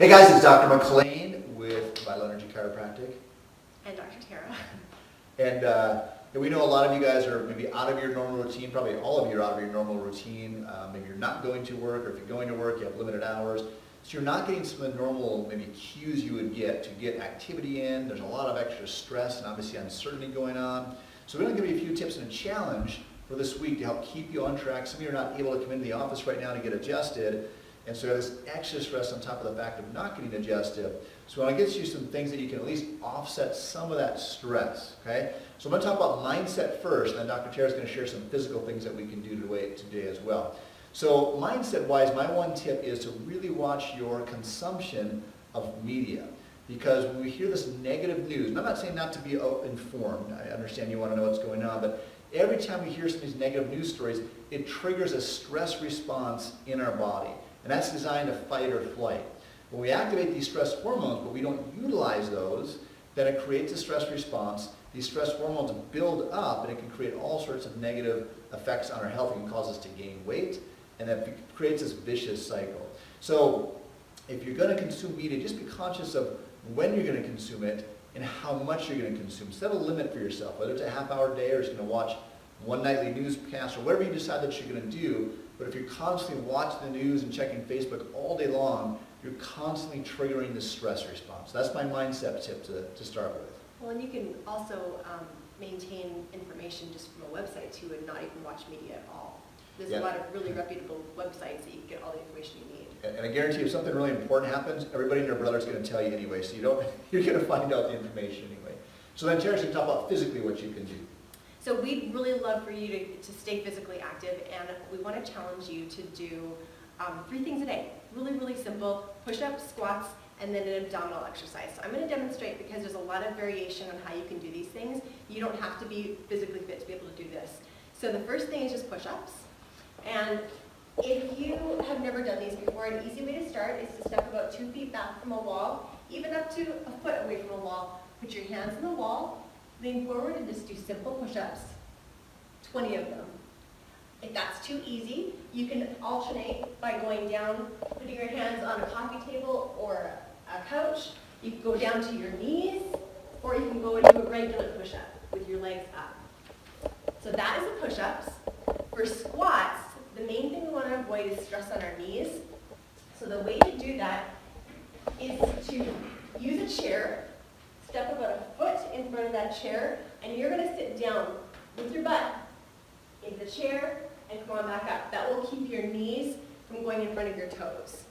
Hey guys, it's Dr. McLean with Vital Energy Chiropractic. And Dr. Tara. And we know a lot of you guys are maybe out of your normal routine, probably all of you are out of your normal routine. Maybe you're not going to work, or if you're going to work, you have limited hours. So you're not getting some of the normal maybe cues you would get to get activity in. There's a lot of extra stress and obviously uncertainty going on. So we're going to give you a few tips and a challenge for this week to help keep you on track. Some of you are not able to come into the office right now to get adjusted. And so there's extra stress on top of the fact of not getting adjusted. So I want to get you some things that you can at least offset some of that stress, okay? So I'm going to talk about mindset first, and then Dr. Tara is going to share some physical things that we can do today as well. So mindset-wise, my one tip is to really watch your consumption of media. Because when we hear this negative news, and I'm not saying not to be informed, I understand you want to know what's going on, but every time we hear some of these negative news stories, it triggers a stress response in our body. And that's designed to fight or flight. When we activate these stress hormones, but we don't utilize those, then it creates a stress response. These stress hormones build up, and it can create all sorts of negative effects on our health. It can cause us to gain weight, and that creates this vicious cycle. So if you're going to consume media, just be conscious of when you're going to consume it and how much you're going to consume. Set a limit for yourself, whether it's a half-hour day or you're going to watch one nightly newscast or whatever you decide that you're going to do. But if you're constantly watching the news and checking Facebook all day long, you're constantly triggering this stress response. That's my mindset tip to start with. Well, and you can also maintain information just from a website too and not even watch media at all. There's a lot of really reputable websites that you can get all the information you need. And I guarantee if something really important happens, everybody and their brother is going to tell you anyway, so you're going to find out the information anyway. So then Tara's going to talk about physically what you can do. So we'd really love for you to stay physically active, and we want to challenge you to do 3 things a day. Really, really simple: push-ups, squats, and then an abdominal exercise. So I'm going to demonstrate because there's a lot of variation on how you can do these things. You don't have to be physically fit to be able to do this. So the first thing is just push-ups. And if you have never done these before, an easy way to start is to step about 2 feet back from a wall, even up to a foot away from a wall. Put your hands on the wall, lean forward, and just do simple push-ups, 20 of them. If that's too easy, you can alternate by going down, putting your hands on a coffee table or a couch. You can go down to your knees, or you can go into a regular push-up with your legs up. So that is the push-ups. For squats, the main thing we want to avoid is stress on our knees. So the way to do that is to use a chair. Step about a foot in front of that chair, and you're going to sit down with your butt in the chair and come on back up. That will keep your knees from going in front of your toes.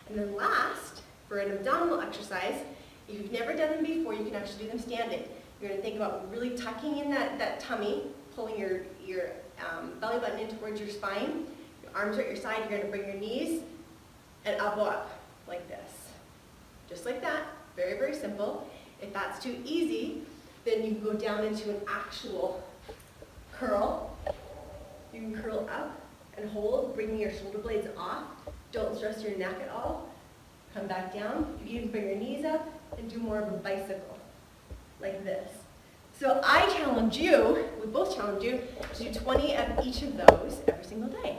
And then last, for an abdominal exercise, if you've never done them before, you can actually do them standing. You're going to think about really tucking in that tummy, pulling your belly button in towards your spine. Your arms are at your side. You're going to bring your knees and elbow up like this. Just like that. Very, very simple. If that's too easy, then you can go down into an actual curl. You can curl up and hold, bringing your shoulder blades off. Don't stress your neck at all. Come back down. You can even bring your knees up and do more of a bicycle, like this. So I challenge you, we both challenge you, to do 20 of each of those every single day.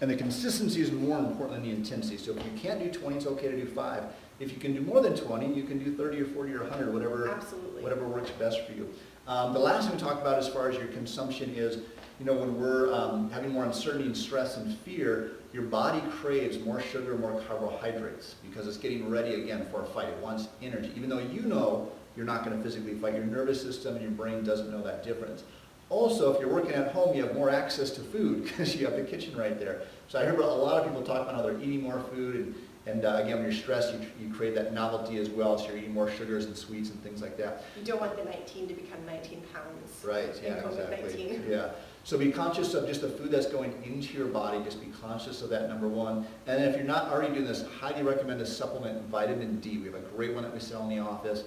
And the consistency is more important than the intensity. So if you can't do 20, it's okay to do 5. If you can do more than 20, you can do 30 or 40 or 100, whatever works best for you. The last thing we talk about as far as your consumption is, when we're having more uncertainty and stress and fear, your body craves more sugar, more carbohydrates, because it's getting ready again for a fight. It wants energy. Even though you know you're not going to physically fight, your nervous system and your brain doesn't know that difference. Also, if you're working at home, you have more access to food because you have the kitchen right there. So I heard a lot of people talk about how they're eating more food, and again, when you're stressed, you create that novelty as well, so you're eating more sugars and sweets and things like that. You don't want the 19 to become 19 pounds. Right, yeah, exactly. Yeah. So be conscious of just the food that's going into your body. Just be conscious of that, number one. And then if you're not already doing this, highly recommend a supplement, vitamin D. We have a great one that we sell in the office.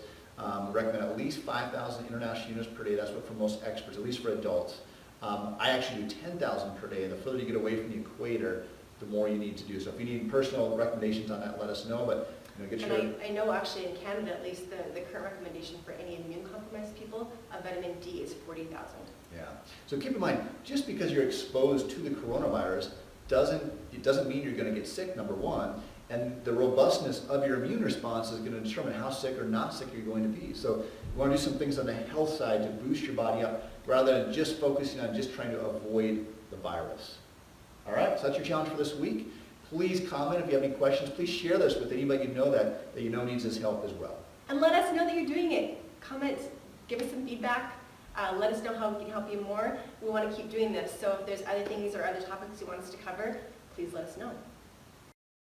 Recommend at least 5,000 international units per day. That's what for most experts, at least for adults. I actually do 10,000 per day. The further you get away from the equator, the more you need to do. So if you need personal recommendations on that, let us know. But get your. I know actually in Canada, at least the current recommendation for any immune-compromised people, vitamin D is 40,000. Yeah. So keep in mind, just because you're exposed to the coronavirus doesn't mean you're going to get sick, number one. And the robustness of your immune response is going to determine how sick or not sick you're going to be. So you want to do some things on the health side to boost your body up rather than just focusing on just trying to avoid the virus. All right, so that's your challenge for this week. Please comment if you have any questions. Please share this with anybody you know that you know needs this help as well. And let us know that you're doing it. Comment, give us some feedback. Let us know how we can help you more. We want to keep doing this. So if there's other things or other topics you want us to cover, please let us know.